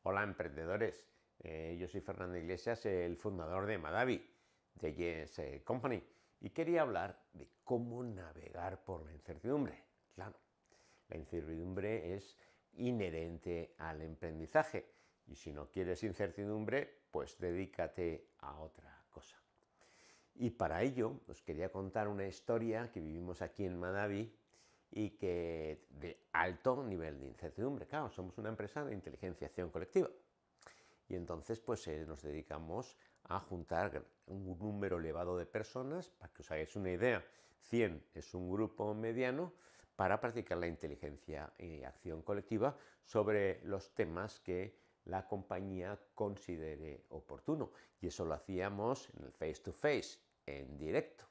Hola emprendedores, yo soy Fernando Iglesias, el fundador de Madavi, de Yes Company, y quería hablar de cómo navegar por la incertidumbre. Claro, la incertidumbre es inherente al emprendizaje y si no quieres incertidumbre, pues dedícate a otra cosa. Y para ello os quería contar una historia que vivimos aquí en Madavi y que de alto nivel de incertidumbre. Claro, somos una empresa de inteligenciación colectiva y entonces pues nos dedicamos a juntar un número elevado de personas. Para que os hagáis una idea, 100 es un grupo mediano para practicar la inteligencia y acción colectiva sobre los temas que la compañía considere oportuno. Y eso lo hacíamos en el face to face, en directo.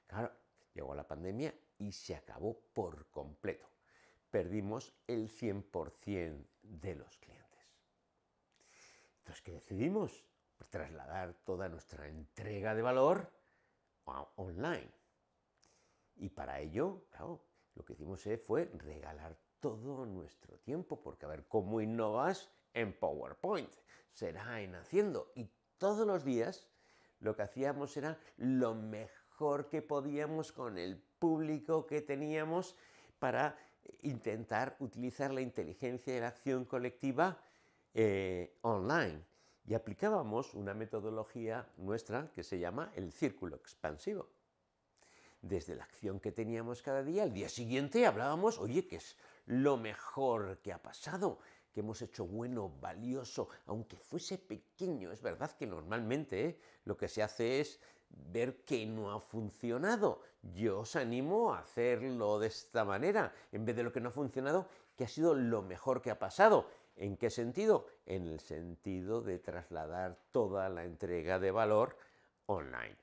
Claro, llegó la pandemia y se acabó por completo. Perdimos el 100% de los clientes. Entonces, ¿qué decidimos? Pues trasladar toda nuestra entrega de valor a online. Y para ello, claro, lo que hicimos fue regalar todo nuestro tiempo, porque a ver, ¿cómo innovas en PowerPoint? Será en haciendo. Y todos los días lo que hacíamos era lo mejor que podíamos con el público que teníamos para intentar utilizar la inteligencia y la acción colectiva online. Y aplicábamos una metodología nuestra que se llama el círculo expansivo. Desde la acción que teníamos cada día, al día siguiente hablábamos, oye, que es lo mejor que ha pasado, que hemos hecho bueno, valioso, aunque fuese pequeño. Es verdad que normalmente lo que se hace es ver que no ha funcionado. Yo os animo a hacerlo de esta manera, en vez de lo que no ha funcionado, que ha sido lo mejor que ha pasado. ¿En qué sentido? En el sentido de trasladar toda la entrega de valor online.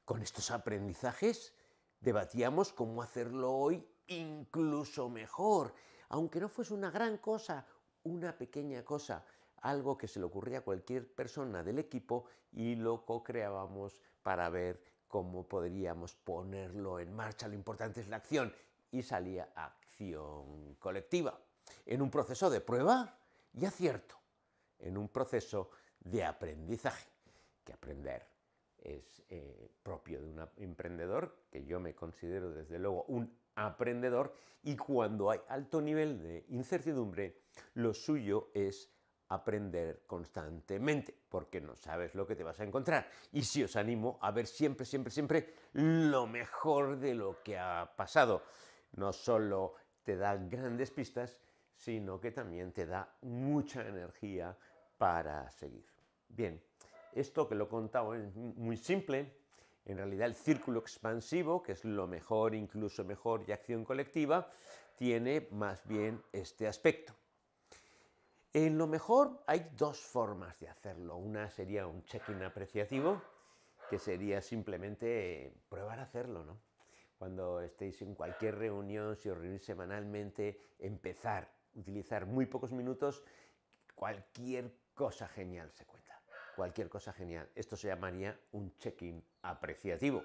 Con estos aprendizajes debatíamos cómo hacerlo hoy incluso mejor, aunque no fuese una gran cosa, una pequeña cosa, algo que se le ocurría a cualquier persona del equipo y lo co-creábamos para ver cómo podríamos ponerlo en marcha. Lo importante es la acción y salía acción colectiva en un proceso de prueba y acierto, en un proceso de aprendizaje, que aprender es propio de un emprendedor, que yo me considero desde luego un aprendedor, y cuando hay alto nivel de incertidumbre, lo suyo es aprender constantemente, porque no sabes lo que te vas a encontrar. Y sí os animo a ver siempre, siempre, siempre lo mejor de lo que ha pasado. No solo te da grandes pistas, sino que también te da mucha energía para seguir. Bien, esto que lo he contado es muy simple. En realidad el círculo expansivo, que es lo mejor, incluso mejor y acción colectiva, tiene más bien este aspecto. En lo mejor hay dos formas de hacerlo. Una sería un check-in apreciativo, que sería simplemente probar a hacerlo, ¿no? Cuando estéis en cualquier reunión, si os reunís semanalmente, empezar, utilizar muy pocos minutos, cualquier cosa genial se cuenta. Cualquier cosa genial. Esto se llamaría un check-in apreciativo.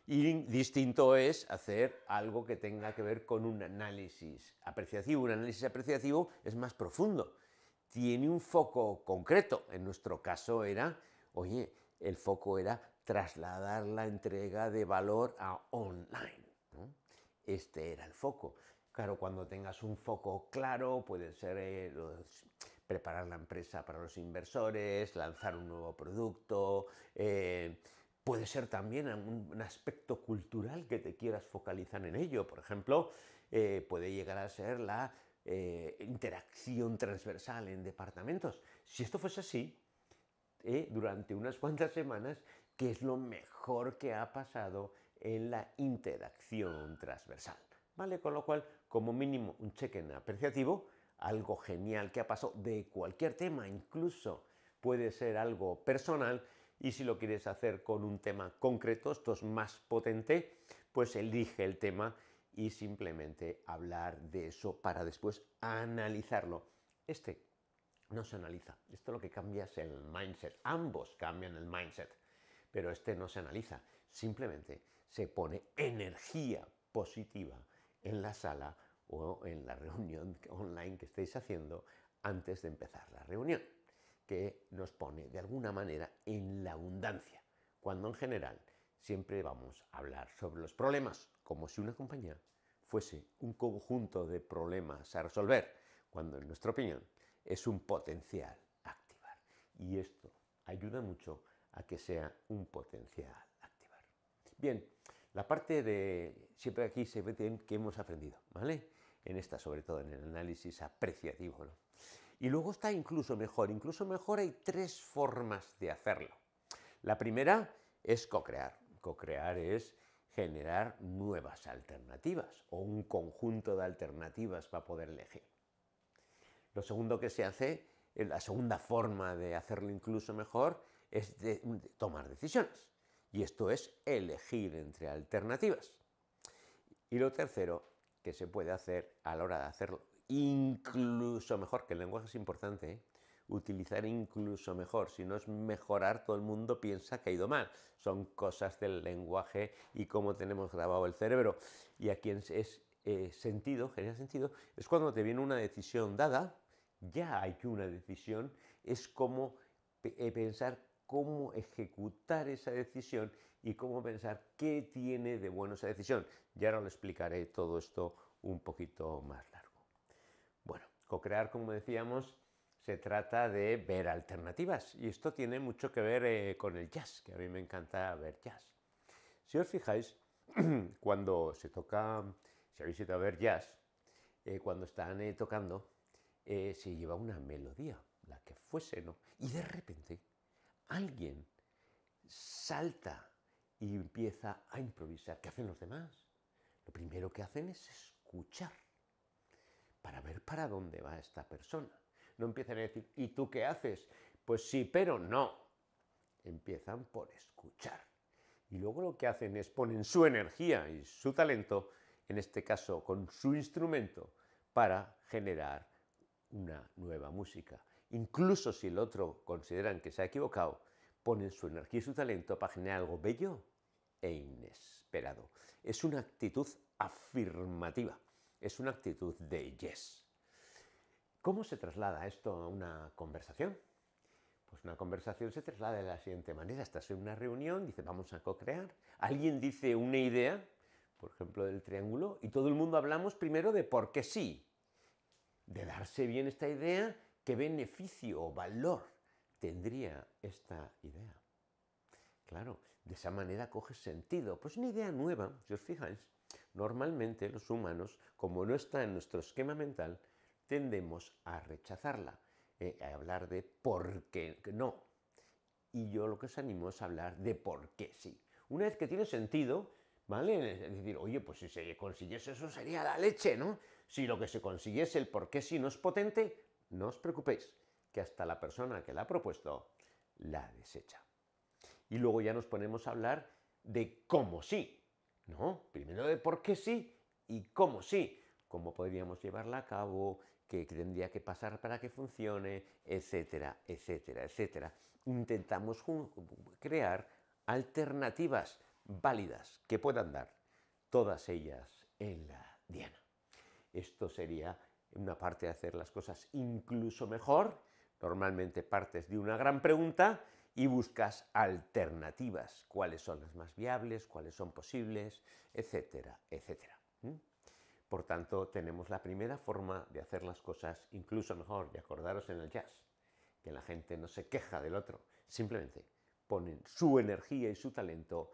Y distinto es hacer algo que tenga que ver con un análisis apreciativo. Un análisis apreciativo es más profundo, tiene un foco concreto. En nuestro caso era, oye, el foco era trasladar la entrega de valor a online, ¿no? Este era el foco. Claro, cuando tengas un foco claro, puede ser preparar la empresa para los inversores, lanzar un nuevo producto, puede ser también un aspecto cultural que te quieras focalizar en ello. Por ejemplo, puede llegar a ser la interacción transversal en departamentos. Si esto fuese así, durante unas cuantas semanas, ¿qué es lo mejor que ha pasado en la interacción transversal? ¿Vale? Con lo cual, como mínimo, un check-in apreciativo, algo genial que ha pasado de cualquier tema, incluso puede ser algo personal, y si lo quieres hacer con un tema concreto, esto es más potente, pues elige el tema y simplemente hablar de eso para después analizarlo. No se analiza. Esto lo que cambia es el mindset. Ambos cambian el mindset, pero no se analiza. Simplemente se pone energía positiva en la sala o en la reunión online que estéis haciendo antes de empezar la reunión, que nos pone de alguna manera en la abundancia, cuando en general siempre vamos a hablar sobre los problemas, como si una compañía fuese un conjunto de problemas a resolver, cuando en nuestra opinión es un potencial a activar. Y esto ayuda mucho a que sea un potencial a activar. Bien, la parte de, siempre aquí se ve que hemos aprendido, ¿vale? En esta, sobre todo en el análisis apreciativo, ¿no? Y luego está incluso mejor hay tres formas de hacerlo. La primera es co-crear. Co-crear es generar nuevas alternativas o un conjunto de alternativas para poder elegir. Lo segundo que se hace, la segunda forma de hacerlo incluso mejor, es de tomar decisiones. Y esto es elegir entre alternativas. Y lo tercero que se puede hacer a la hora de hacerlo incluso mejor, que el lenguaje es importante, ¿eh? Utilizar incluso mejor, si no es mejorar, todo el mundo piensa que ha ido mal. Son cosas del lenguaje y cómo tenemos grabado el cerebro. Y aquí es sentido, genera sentido, es cuando te viene una decisión dada, ya hay una decisión, es como pensar cómo ejecutar esa decisión y cómo pensar qué tiene de bueno esa decisión. Ya ahora lo explicaré todo esto un poquito más largo. Bueno, co-crear, como decíamos, se trata de ver alternativas y esto tiene mucho que ver con el jazz, que a mí me encanta ver jazz. Si os fijáis, cuando se toca, si habéis ido a ver jazz, cuando están tocando, se lleva una melodía, la que fuese, ¿no? Y de repente alguien salta y empieza a improvisar. ¿Qué hacen los demás? Lo primero que hacen es escuchar para ver para dónde va esta persona. No empiezan a decir, ¿y tú qué haces? Pues sí, pero no. Empiezan por escuchar. Y luego lo que hacen es ponen su energía y su talento, en este caso con su instrumento, para generar una nueva música. Incluso si el otro consideran que se ha equivocado, ponen su energía y su talento para generar algo bello e inesperado. Es una actitud afirmativa, es una actitud de yes. ¿Cómo se traslada esto a una conversación? Pues una conversación se traslada de la siguiente manera. Estás en una reunión, dice vamos a co-crear. Alguien dice una idea, por ejemplo del triángulo, y todo el mundo hablamos primero de por qué sí. De darse bien esta idea, qué beneficio o valor tendría esta idea. Claro, de esa manera coge sentido. Pues una idea nueva, si os fijáis, normalmente los humanos, como no está en nuestro esquema mental, tendemos a rechazarla, a hablar de por qué no. Y yo lo que os animo es a hablar de por qué sí. Una vez que tiene sentido, ¿vale? Es decir, oye, pues si se consiguiese eso sería la leche, ¿no? Si lo que se consiguiese el por qué sí no es potente, no os preocupéis, que hasta la persona que la ha propuesto la desecha. Y luego ya nos ponemos a hablar de cómo sí, ¿no? Primero de por qué sí y cómo sí. Cómo podríamos llevarla a cabo, qué tendría que pasar para que funcione, etcétera, etcétera, etcétera. Intentamos crear alternativas válidas que puedan dar todas ellas en la diana. Esto sería una parte de hacer las cosas incluso mejor. Normalmente partes de una gran pregunta y buscas alternativas, cuáles son las más viables, cuáles son posibles, etcétera, etcétera. Por tanto, tenemos la primera forma de hacer las cosas incluso mejor. Y acordaros en el jazz, que la gente no se queja del otro, simplemente ponen su energía y su talento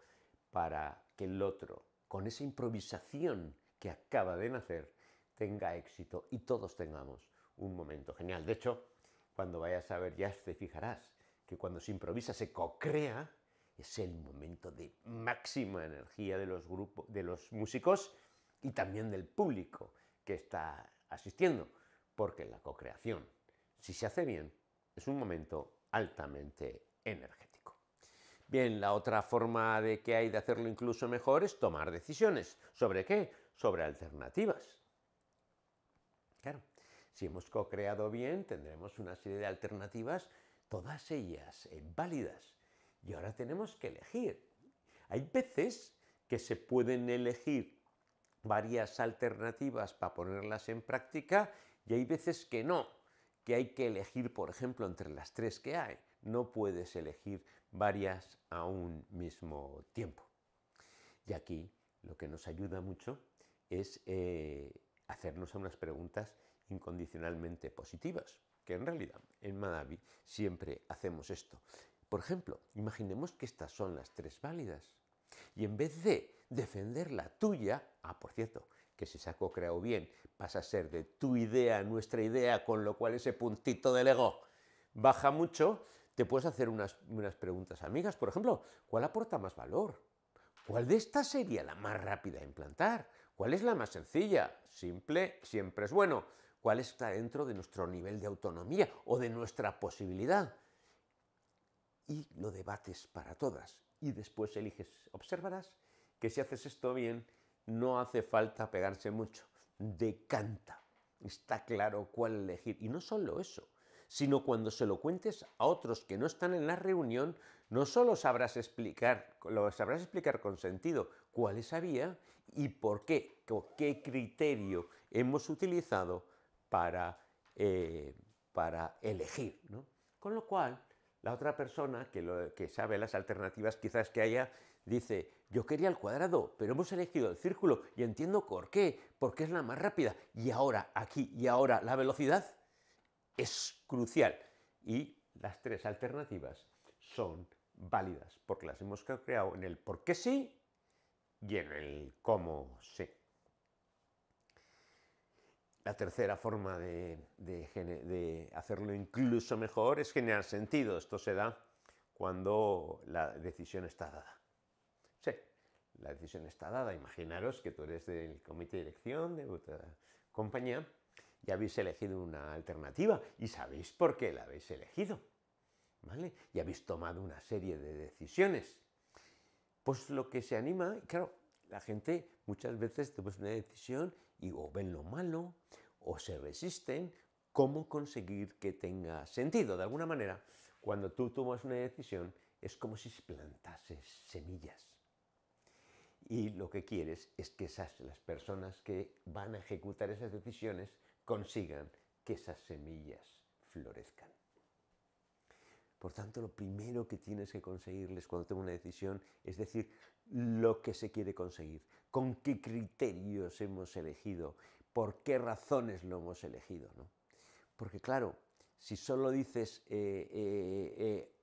para que el otro, con esa improvisación que acaba de nacer, tenga éxito y todos tengamos un momento genial. De hecho, cuando vayas a ver jazz te fijarás que cuando se improvisa, se co-crea, es el momento de máxima energía de los grupos, de los músicos y también del público que está asistiendo, porque la co-creación, si se hace bien, es un momento altamente energético. Bien, la otra forma de que hay de hacerlo incluso mejor es tomar decisiones. ¿Sobre qué? Sobre alternativas. Claro, si hemos co-creado bien, tendremos una serie de alternativas, todas ellas válidas. Y ahora tenemos que elegir. Hay veces que se pueden elegir varias alternativas para ponerlas en práctica y hay veces que no, que hay que elegir, por ejemplo, entre las tres que hay. No puedes elegir varias a un mismo tiempo. Y aquí lo que nos ayuda mucho es hacernos unas preguntas incondicionalmente positivas, que en realidad en Madavi siempre hacemos esto. Por ejemplo, imaginemos que estas son las tres válidas. Y en vez de defender la tuya, por cierto, que si se ha co-creado bien, pasa a ser de tu idea a nuestra idea, con lo cual ese puntito del ego baja mucho, te puedes hacer unas preguntas amigas. Por ejemplo, ¿cuál aporta más valor? ¿Cuál de estas sería la más rápida a implantar? ¿Cuál es la más sencilla? Simple siempre es bueno. ¿Cuál está dentro de nuestro nivel de autonomía o de nuestra posibilidad? Y lo debates para todas. Y después eliges, observarás que si haces esto bien, no hace falta pegarse mucho. Decanta. Está claro cuál elegir. Y no solo eso, sino cuando se lo cuentes a otros que no están en la reunión, no solo sabrás explicar, lo sabrás explicar con sentido cuál es la vía y por qué, qué criterio hemos utilizado para elegir, ¿no? Con lo cual, la otra persona que sabe las alternativas quizás que haya, dice, yo quería el cuadrado, pero hemos elegido el círculo y entiendo por qué, porque es la más rápida. Y ahora, aquí y ahora, la velocidad es crucial. Y las tres alternativas son válidas, porque las hemos creado en el por qué sí y en el cómo sí. La tercera forma de hacerlo incluso mejor es generar sentido. Esto se da cuando la decisión está dada. Sí, la decisión está dada. Imaginaros que tú eres del comité de dirección de vuestra compañía y habéis elegido una alternativa y sabéis por qué la habéis elegido, ¿vale? Y habéis tomado una serie de decisiones. Pues lo que se anima, claro, la gente muchas veces toma una decisión y o ven lo malo o se resisten. ¿Cómo conseguir que tenga sentido? De alguna manera, cuando tú tomas una decisión, es como si plantases semillas. Y lo que quieres es que las personas que van a ejecutar esas decisiones consigan que esas semillas florezcan. Por tanto, lo primero que tienes que conseguirles cuando tomas una decisión es decir lo que se quiere conseguir, con qué criterios hemos elegido, por qué razones lo hemos elegido, ¿no? Porque claro, si solo dices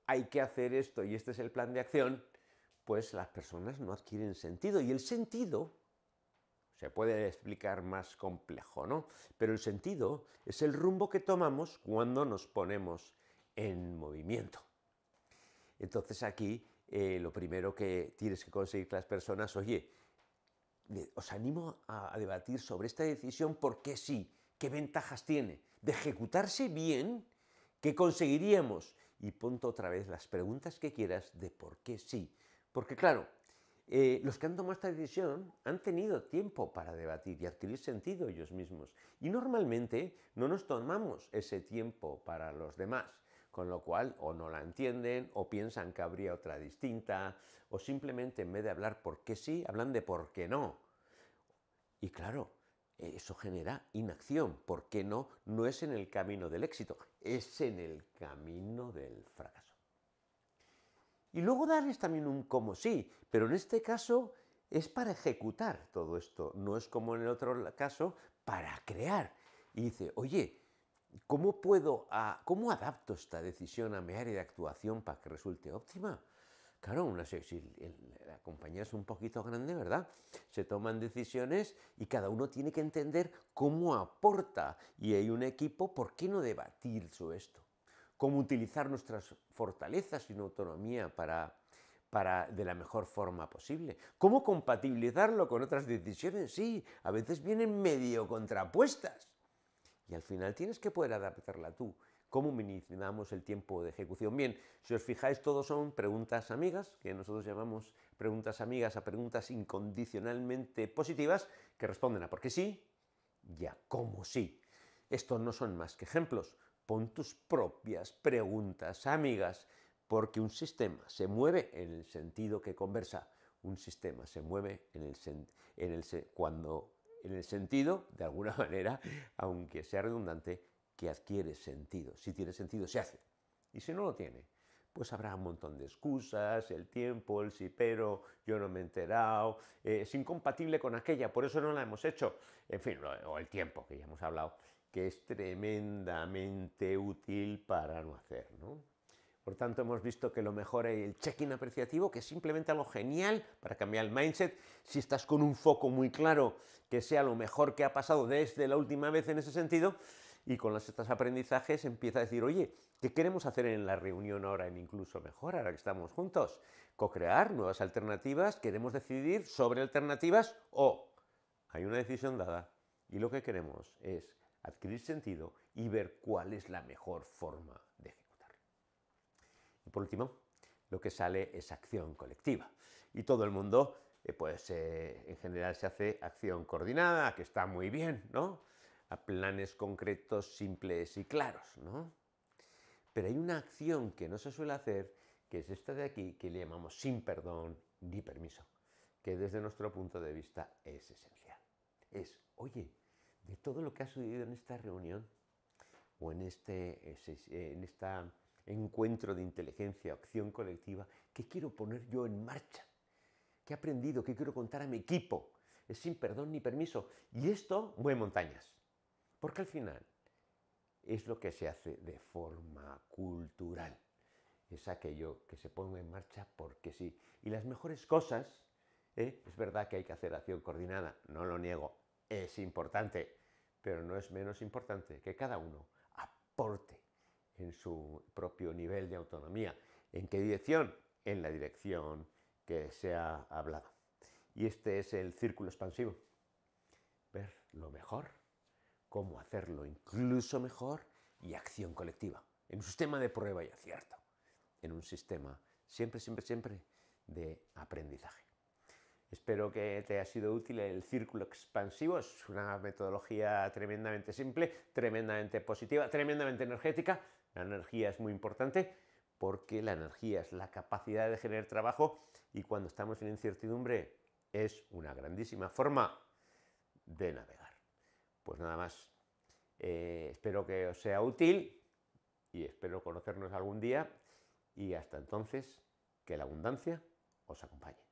hay que hacer esto y este es el plan de acción, pues las personas no adquieren sentido. Y el sentido se puede explicar más complejo, ¿no? Pero el sentido es el rumbo que tomamos cuando nos ponemos en movimiento. Entonces aquí lo primero que tienes que conseguir con las personas, oye, os animo a debatir sobre esta decisión, por qué sí, qué ventajas tiene, de ejecutarse bien, qué conseguiríamos. Y ponte otra vez las preguntas que quieras de por qué sí. Porque claro, los que han tomado esta decisión han tenido tiempo para debatir y adquirir sentido ellos mismos. Y normalmente no nos tomamos ese tiempo para los demás, con lo cual o no la entienden o piensan que habría otra distinta o simplemente en vez de hablar por qué sí, hablan de por qué no. Y claro, eso genera inacción. ¿Por qué no? No es en el camino del éxito, es en el camino del fracaso. Y luego darles también un como sí, pero en este caso es para ejecutar todo esto, no es como en el otro caso para crear. Y dice, oye, ¿cómo adapto esta decisión a mi área de actuación para que resulte óptima? Claro, si la compañía es un poquito grande, ¿verdad? Se toman decisiones y cada uno tiene que entender cómo aporta. Y hay un equipo, ¿por qué no debatir sobre esto? Cómo utilizar nuestras fortalezas y autonomía de la mejor forma posible. Cómo compatibilizarlo con otras decisiones. Sí, a veces vienen medio contrapuestas. Y al final tienes que poder adaptarla tú. ¿Cómo minimizamos el tiempo de ejecución? Bien, si os fijáis, todos son preguntas amigas, que nosotros llamamos preguntas amigas a preguntas incondicionalmente positivas, que responden a por qué sí y a cómo sí. Estos no son más que ejemplos. Pon tus propias preguntas amigas, porque un sistema se mueve en el sentido que conversa. Un sistema se mueve en el sentido, de alguna manera, aunque sea redundante, que adquiere sentido. Si tiene sentido, se hace. Y si no lo tiene, pues habrá un montón de excusas, el tiempo, el sí pero, yo no me he enterado, es incompatible con aquella, por eso no la hemos hecho. En fin, o el tiempo, que ya hemos hablado, que es tremendamente útil para no hacer, ¿no? Por tanto, hemos visto que lo mejor es el check-in apreciativo, que es simplemente algo genial para cambiar el mindset. Si estás con un foco muy claro, que sea lo mejor que ha pasado desde la última vez en ese sentido, y con estos aprendizajes empieza a decir, oye, ¿qué queremos hacer en la reunión ahora en Incluso Mejor, ahora que estamos juntos? Co-crear nuevas alternativas, queremos decidir sobre alternativas o hay una decisión dada y lo que queremos es adquirir sentido y ver cuál es la mejor forma de ejecutar. Y por último, lo que sale es acción colectiva. Y todo el mundo, en general se hace acción coordinada, que está muy bien, ¿no? A planes concretos, simples y claros, ¿no? Pero hay una acción que no se suele hacer, que es esta de aquí, que le llamamos sin perdón ni permiso, que desde nuestro punto de vista es esencial. Es, oye, de todo lo que ha sucedido en esta reunión o en este encuentro de inteligencia, acción colectiva, ¿qué quiero poner yo en marcha? ¿Qué he aprendido? ¿Qué quiero contar a mi equipo? Es sin perdón ni permiso. Y esto mueve montañas. Porque al final es lo que se hace de forma cultural. Es aquello que se ponga en marcha porque sí. Y las mejores cosas, es verdad que hay que hacer acción coordinada, no lo niego, es importante, pero no es menos importante que cada uno aporte en su propio nivel de autonomía. ¿En qué dirección? En la dirección que se ha hablado. Y este es el círculo expansivo. Ver lo mejor, cómo hacerlo incluso mejor y acción colectiva. En un sistema de prueba y acierto. En un sistema siempre de aprendizaje. Espero que te haya sido útil el círculo expansivo. Es una metodología tremendamente simple, tremendamente positiva, tremendamente energética. La energía es muy importante porque la energía es la capacidad de generar trabajo y cuando estamos en incertidumbre es una grandísima forma de navegar. Pues nada más, espero que os sea útil y espero conocernos algún día y hasta entonces que la abundancia os acompañe.